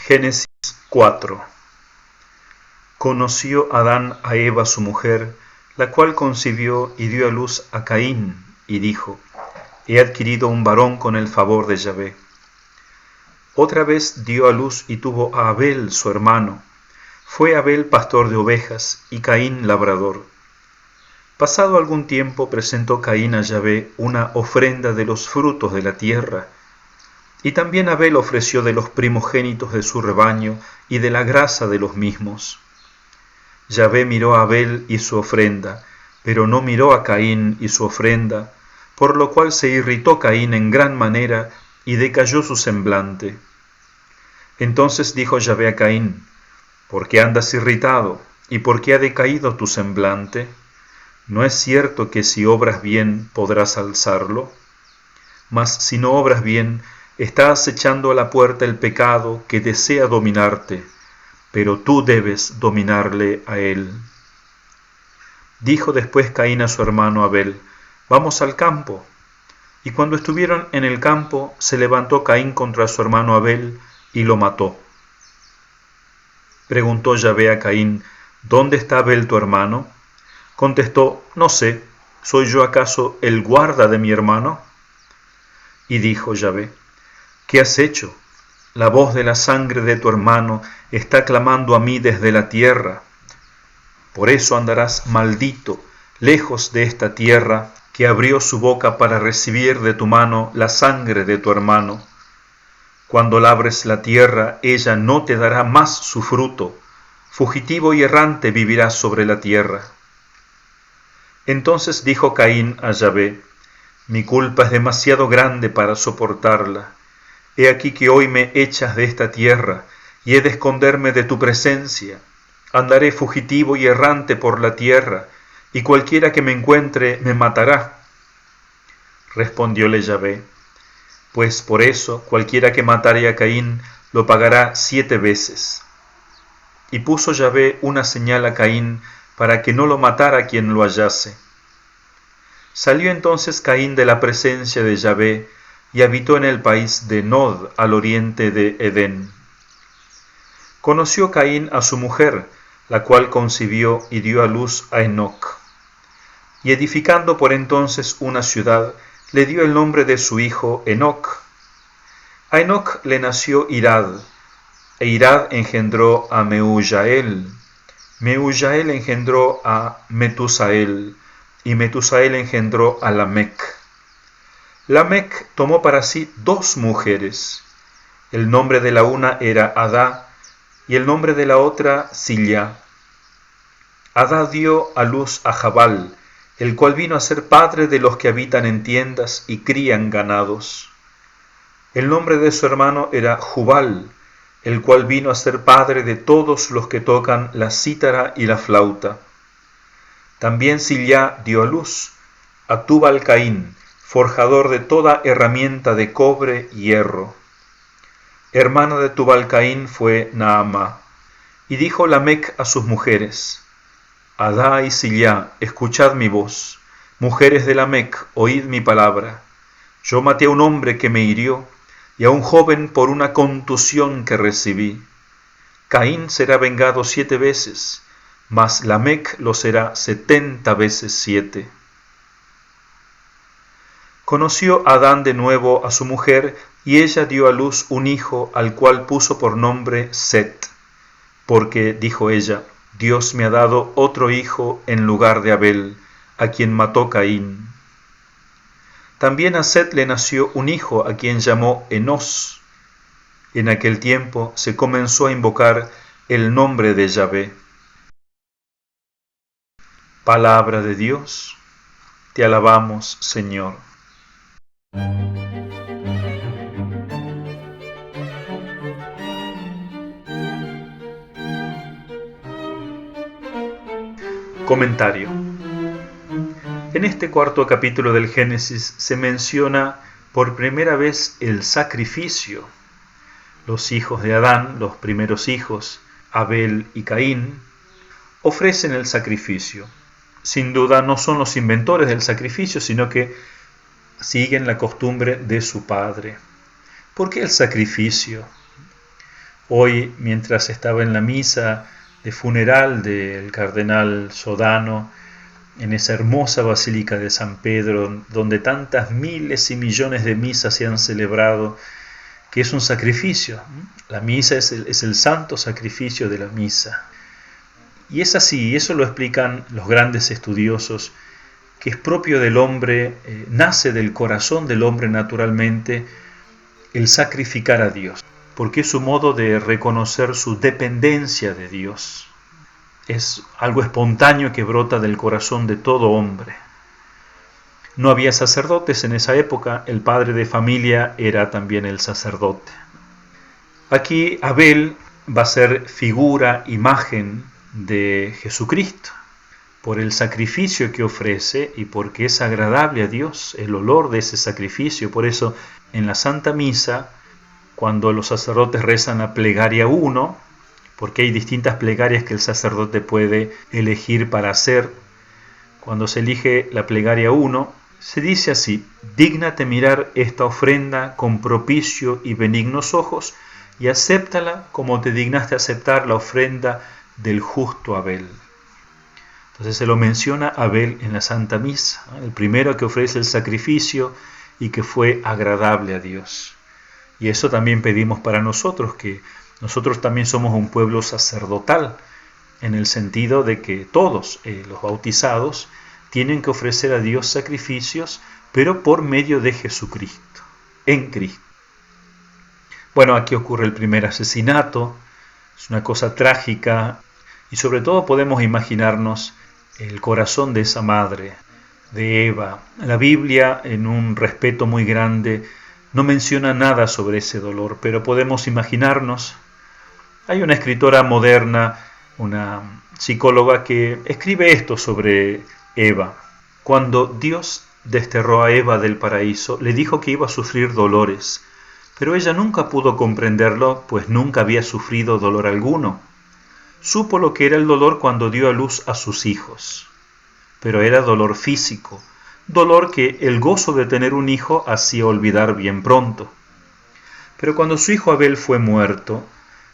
Génesis 4. Conoció Adán a Eva su mujer, la cual concibió y dio a luz a Caín, y dijo: He adquirido un varón con el favor de Yahvé. Otra vez dio a luz y tuvo a Abel su hermano. Fue Abel pastor de ovejas y Caín labrador. Pasado algún tiempo presentó Caín a Yahvé una ofrenda de los frutos de la tierra, y también Abel ofreció de los primogénitos de su rebaño y de la grasa de los mismos. Yahvé miró a Abel y su ofrenda, pero no miró a Caín y su ofrenda, por lo cual se irritó Caín en gran manera y decayó su semblante. Entonces dijo Yahvé a Caín: ¿Por qué andas irritado? ¿Y por qué ha decaído tu semblante? ¿No es cierto que si obras bien podrás alzarlo? Mas si no obras bien, está acechando a la puerta el pecado que desea dominarte, pero tú debes dominarle a él. Dijo después Caín a su hermano Abel: Vamos al campo. Y cuando estuvieron en el campo, se levantó Caín contra su hermano Abel y lo mató. Preguntó Yahvé a Caín: ¿Dónde está Abel tu hermano? Contestó: No sé, ¿soy yo acaso el guarda de mi hermano? Y dijo Yahvé: ¿Qué has hecho? La voz de la sangre de tu hermano está clamando a mí desde la tierra. Por eso andarás maldito, lejos de esta tierra, que abrió su boca para recibir de tu mano la sangre de tu hermano. Cuando labres la tierra, ella no te dará más su fruto. Fugitivo y errante vivirás sobre la tierra. Entonces dijo Caín a Yahvé: Mi culpa es demasiado grande para soportarla. He aquí que hoy me echas de esta tierra, y he de esconderme de tu presencia. Andaré fugitivo y errante por la tierra, y cualquiera que me encuentre me matará. Respondióle Yahvé: Pues por eso cualquiera que matare a Caín lo pagará 7 veces. Y puso Yahvé una señal a Caín para que no lo matara quien lo hallase. Salió entonces Caín de la presencia de Yahvé y habitó en el país de Nod, al oriente de Edén. Conoció Caín a su mujer, la cual concibió y dio a luz a Enoc. Y edificando por entonces una ciudad, le dio el nombre de su hijo Enoc. A Enoc le nació Irad, e Irad engendró a Meujael. Meujael engendró a Metusael, y Metusael engendró a Lamec. Lamec tomó para sí 2 mujeres. El nombre de la una era Adá, y el nombre de la otra Zilla. Adá dio a luz a Jabal, el cual vino a ser padre de los que habitan en tiendas y crían ganados. El nombre de su hermano era Jubal, el cual vino a ser padre de todos los que tocan la cítara y la flauta. También Zilla dio a luz a Tubal-Caín, forjador de toda herramienta de cobre y hierro. Hermana de Tubal-Caín fue Naamá. Y dijo Lamec a sus mujeres: Adá y Zilla, escuchad mi voz. Mujeres de Lamec, oíd mi palabra. Yo maté a un hombre que me hirió, y a un joven por una contusión que recibí. Caín será vengado 7 veces, mas Lamec lo será 70 veces 7. Conoció Adán de nuevo a su mujer, y ella dio a luz un hijo, al cual puso por nombre Set, porque, dijo ella, Dios me ha dado otro hijo en lugar de Abel, a quien mató Caín. También a Set le nació un hijo, a quien llamó Enos. En aquel tiempo se comenzó a invocar el nombre de Yahvé. Palabra de Dios, te alabamos, Señor. Comentario. En este 4.º capítulo del Génesis se menciona por primera vez el sacrificio. Los hijos de Adán, los primeros hijos, Abel y Caín, ofrecen el sacrificio. Sin duda no son los inventores del sacrificio, sino que siguen la costumbre de su padre. ¿Por qué el sacrificio? Hoy, mientras estaba en la misa de funeral del cardenal Sodano, en esa hermosa Basílica de San Pedro, donde tantas miles y millones de misas se han celebrado, que es un sacrificio. La misa es el santo sacrificio de la misa. Y es así, y eso lo explican los grandes estudiosos, que es propio del hombre, nace del corazón del hombre naturalmente el sacrificar a Dios, porque es su modo de reconocer su dependencia de Dios. Es algo espontáneo que brota del corazón de todo hombre. No había sacerdotes en esa época, el padre de familia era también el sacerdote. Aquí Abel va a ser figura, imagen de Jesucristo, por el sacrificio que ofrece y porque es agradable a Dios, el olor de ese sacrificio. Por eso en la Santa Misa, cuando los sacerdotes rezan la plegaria 1, porque hay distintas plegarias que el sacerdote puede elegir para hacer, cuando se elige la plegaria 1, se dice así: dígnate mirar esta ofrenda con propicio y benignos ojos y acéptala como te dignaste aceptar la ofrenda del justo Abel. Entonces se lo menciona Abel en la Santa Misa, el primero que ofrece el sacrificio y que fue agradable a Dios. Y eso también pedimos para nosotros, que nosotros también somos un pueblo sacerdotal, en el sentido de que todos los bautizados tienen que ofrecer a Dios sacrificios, pero por medio de Jesucristo, en Cristo. Bueno, aquí ocurre el primer asesinato, es una cosa trágica, y sobre todo podemos imaginarnos el corazón de esa madre, de Eva. La Biblia, en un respeto muy grande, no menciona nada sobre ese dolor, pero podemos imaginarnos. Hay una escritora moderna, una psicóloga, que escribe esto sobre Eva. Cuando Dios desterró a Eva del paraíso, le dijo que iba a sufrir dolores, pero ella nunca pudo comprenderlo, pues nunca había sufrido dolor alguno. Supo lo que era el dolor cuando dio a luz a sus hijos, pero era dolor físico, dolor que el gozo de tener un hijo hacía olvidar bien pronto. Pero cuando su hijo Abel fue muerto,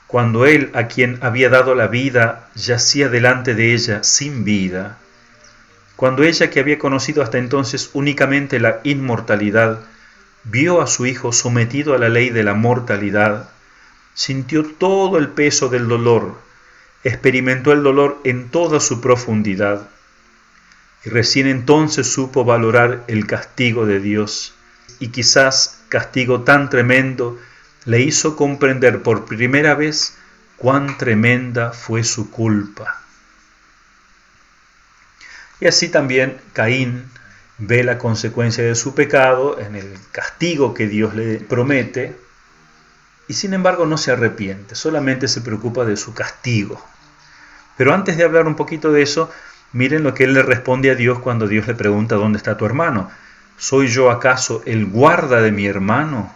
cuando él, a quien había dado la vida, yacía delante de ella sin vida, cuando ella, que había conocido hasta entonces únicamente la inmortalidad, vio a su hijo sometido a la ley de la mortalidad, sintió todo el peso del dolor, experimentó el dolor en toda su profundidad, y recién entonces supo valorar el castigo de Dios, y quizás castigo tan tremendo le hizo comprender por primera vez cuán tremenda fue su culpa. Y así también Caín ve la consecuencia de su pecado en el castigo que Dios le promete, y sin embargo no se arrepiente, solamente se preocupa de su castigo. Pero antes de hablar un poquito de eso, miren lo que él le responde a Dios cuando Dios le pregunta: ¿dónde está tu hermano? ¿Soy yo acaso el guarda de mi hermano?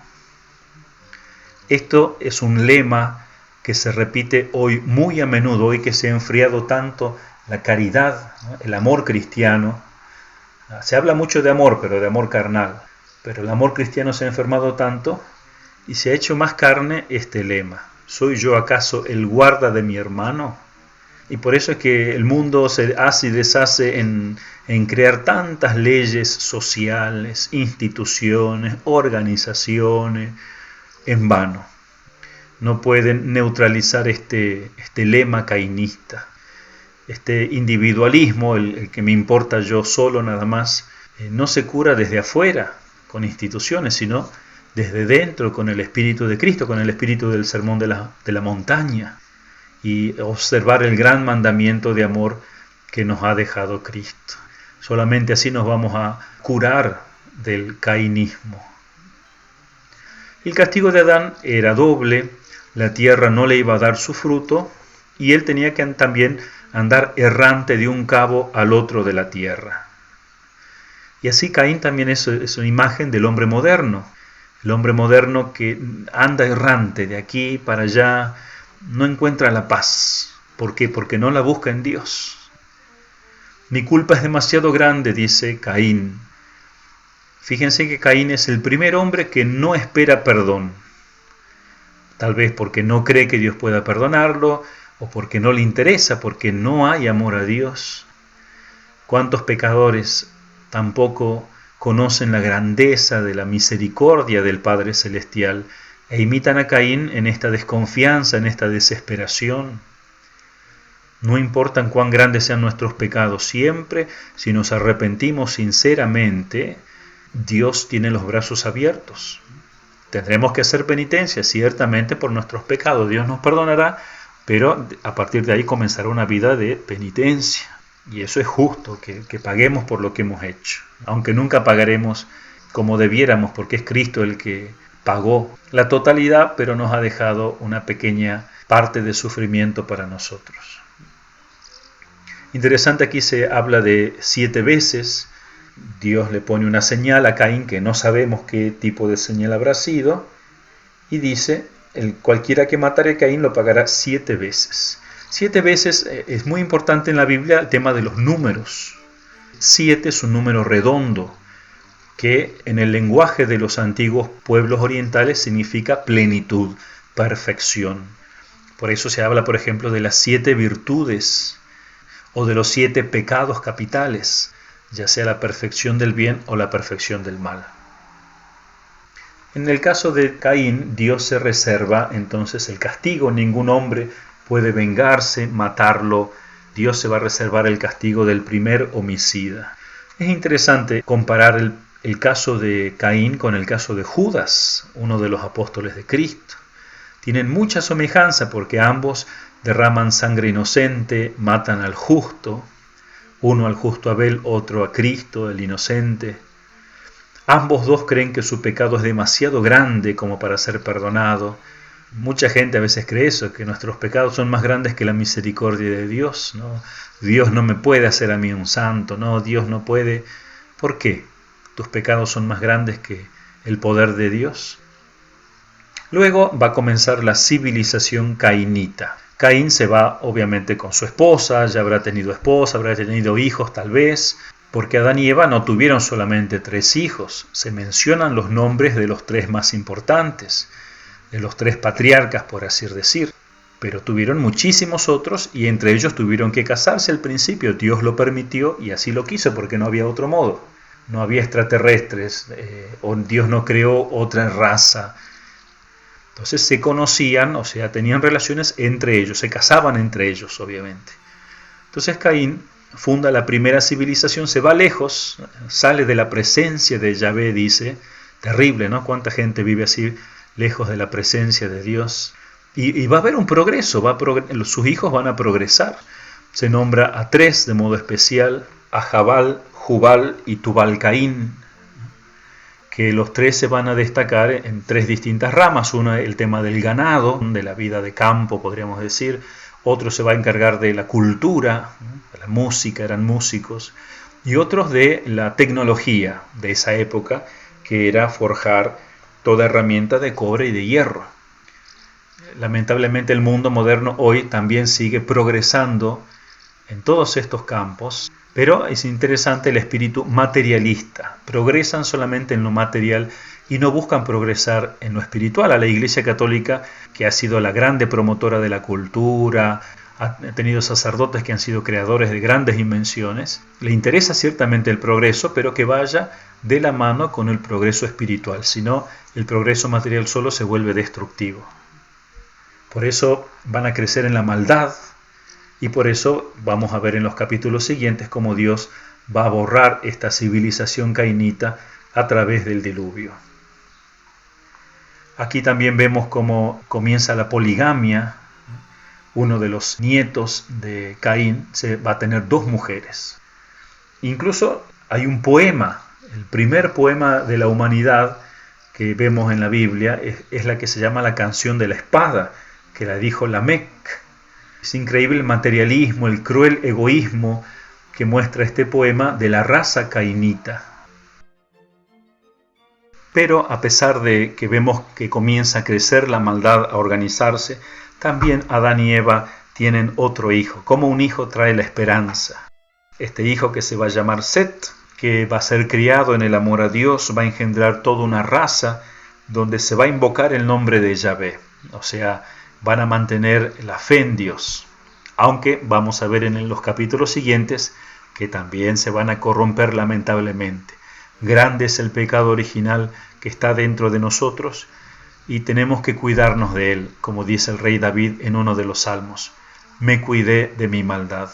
Esto es un lema que se repite hoy muy a menudo, hoy que se ha enfriado tanto la caridad, ¿no? El amor cristiano. Se habla mucho de amor, pero de amor carnal. Pero el amor cristiano se ha enfermado tanto y se ha hecho más carne este lema: ¿soy yo acaso el guarda de mi hermano? Y por eso es que el mundo se hace y deshace en crear tantas leyes sociales, instituciones, organizaciones, en vano. No pueden neutralizar este lema cainista, este individualismo, el que me importa yo solo nada más. No se cura desde afuera con instituciones, sino desde dentro con el Espíritu de Cristo, con el Espíritu del Sermón de la Montaña, y observar el gran mandamiento de amor que nos ha dejado Cristo. Solamente así nos vamos a curar del cainismo. El castigo de Adán era doble: la tierra no le iba a dar su fruto y él tenía que también andar errante de un cabo al otro de la tierra. Y así Caín también es una imagen del hombre moderno, el hombre moderno que anda errante de aquí para allá, no encuentra la paz. ¿Por qué? Porque no la busca en Dios. Mi culpa es demasiado grande, dice Caín. Fíjense que Caín es el primer hombre que no espera perdón. tal vez porque no cree que Dios pueda perdonarlo, o porque no le interesa, porque no hay amor a Dios. ¿Cuántos pecadores tampoco conocen la grandeza de la misericordia del Padre Celestial e imitan a Caín en esta desconfianza, en esta desesperación? No importa cuán grandes sean nuestros pecados, siempre si nos arrepentimos sinceramente, Dios tiene los brazos abiertos. Tendremos que hacer penitencia, ciertamente, por nuestros pecados. Dios nos perdonará, pero a partir de ahí comenzará una vida de penitencia. Y eso es justo, que paguemos por lo que hemos hecho. Aunque nunca pagaremos como debiéramos, porque es Cristo el que pagó la totalidad, pero nos ha dejado una pequeña parte de sufrimiento para nosotros. Interesante, aquí se habla de 7 veces. Dios le pone una señal a Caín que no sabemos qué tipo de señal habrá sido. Y dice, cualquiera que matare a Caín lo pagará 7 veces. 7 veces es muy importante en la Biblia el tema de los números. 7 es un número redondo que en el lenguaje de los antiguos pueblos orientales significa plenitud, perfección. Por eso se habla, por ejemplo, de las 7 virtudes o de los 7 pecados capitales, ya sea la perfección del bien o la perfección del mal. En el caso de Caín, Dios se reserva entonces el castigo. Ningún hombre puede vengarse, matarlo. Dios se va a reservar el castigo del primer homicida. Es interesante comparar el caso de Caín con el caso de Judas, uno de los apóstoles de Cristo. Tienen mucha semejanza porque ambos derraman sangre inocente, matan al justo, uno al justo Abel, otro a Cristo, el inocente. Ambos dos creen que su pecado es demasiado grande como para ser perdonado. Mucha gente a veces cree eso, que nuestros pecados son más grandes que la misericordia de Dios, ¿no? Dios no me puede hacer a mí un santo, no, Dios no puede. ¿Por qué? ¿Tus pecados son más grandes que el poder de Dios? Luego va a comenzar la civilización cainita. Caín se va obviamente con su esposa, ya habrá tenido esposa, habrá tenido hijos tal vez, porque Adán y Eva no tuvieron solamente 3 hijos, se mencionan los nombres de los 3 más importantes, de los 3 patriarcas, por así decir, pero tuvieron muchísimos otros y entre ellos tuvieron que casarse al principio. Dios lo permitió y así lo quiso porque no había otro modo, no había extraterrestres, o Dios no creó otra raza. Entonces se conocían, o sea, tenían relaciones entre ellos, se casaban entre ellos, obviamente. Entonces Caín funda la primera civilización, se va lejos, sale de la presencia de Yahvé, dice. Terrible, ¿no? Cuánta gente vive así, lejos de la presencia de Dios. Y va a haber un progreso, sus hijos van a progresar. Se nombra a 3 de modo especial, a Jabal, Jubal y Tubal-Caín, que los 3 se van a destacar en 3 distintas ramas. Una, el tema del ganado, de la vida de campo, podríamos decir. Otro se va a encargar de la cultura, de la música, eran músicos. Y otros de la tecnología de esa época, que era forjar toda herramienta de cobre y de hierro. Lamentablemente el mundo moderno hoy también sigue progresando en todos estos campos. Pero es interesante el espíritu materialista. Progresan solamente en lo material y no buscan progresar en lo espiritual. A la Iglesia Católica, que ha sido la grande promotora de la cultura, ha tenido sacerdotes que han sido creadores de grandes invenciones, le interesa ciertamente el progreso, pero que vaya de la mano con el progreso espiritual. Si no, el progreso material solo se vuelve destructivo. Por eso van a crecer en la maldad. Y por eso vamos a ver en los capítulos siguientes cómo Dios va a borrar esta civilización cainita a través del diluvio. Aquí también vemos cómo comienza la poligamia. Uno de los nietos de Caín va a tener 2 mujeres. Incluso hay un poema, el primer poema de la humanidad que vemos en la Biblia es la que se llama la canción de la espada, que la dijo Lamec. Es increíble el materialismo, el cruel egoísmo que muestra este poema de la raza cainita. Pero a pesar de que vemos que comienza a crecer la maldad, a organizarse, también Adán y Eva tienen otro hijo. Como un hijo trae la esperanza. Este hijo que se va a llamar Set, que va a ser criado en el amor a Dios, va a engendrar toda una raza donde se va a invocar el nombre de Yahvé. o sea, van a mantener la fe en Dios, aunque vamos a ver en los capítulos siguientes que también se van a corromper lamentablemente. Grande es el pecado original que está dentro de nosotros y tenemos que cuidarnos de él, como dice el rey David en uno de los salmos: me cuidé de mi maldad.